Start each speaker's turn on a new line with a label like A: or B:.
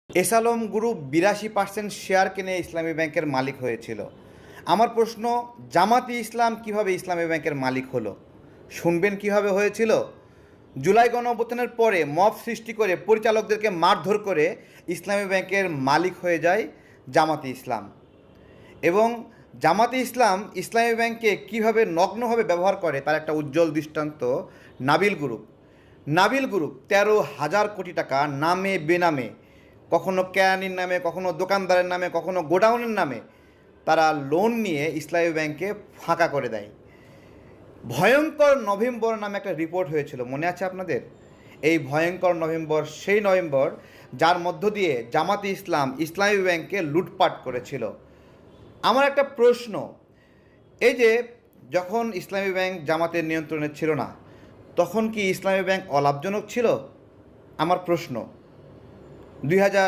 A: S Alam group 82% share কিনে ইসলামী ব্যাংকের মালিক হয়েছিল। আমার প্রশ্ন, জামাতি ইসলাম কিভাবে ইসলামী ব্যাংকের মালিক হলো? শুনবেন কিভাবে হয়েছিল? জুলাই গণঅভ্যুত্থানের পরে মব সৃষ্টি করে পরিচালকদেরকে মারধর করে ইসলামী ব্যাংকের মালিক হয়ে যায় জামাতি ইসলাম। এবং জামাতে ইসলাম ইসলামী ব্যাংকে কীভাবে নগ্নভাবে ব্যবহার করে তার একটা উজ্জ্বল দৃষ্টান্ত নাবিল গ্রুপ 13,000 কোটি টাকা নামে বেনামে, কখনো কেরানির নামে, কখনো দোকানদারের নামে, কখনো গোডাউনের নামে তারা লোন নিয়ে ইসলামী ব্যাংকে ফাঁকা করে দেয়। ভয়ঙ্কর নভেম্বর নামে একটা রিপোর্ট হয়েছিল, মনে আছে আপনাদের? এই ভয়ঙ্কর নভেম্বর সেই নভেম্বর যার মধ্য দিয়ে জামাতে ইসলাম ইসলামী ব্যাংকে লুটপাট করেছিল। আমার একটা প্রশ্ন, এই যে যখন ইসলামী ব্যাংক জামাতের নিয়ন্ত্রণে ছিল না, তখন কি ইসলামী ব্যাংক অলাভজনক ছিল? আমার প্রশ্ন। 2000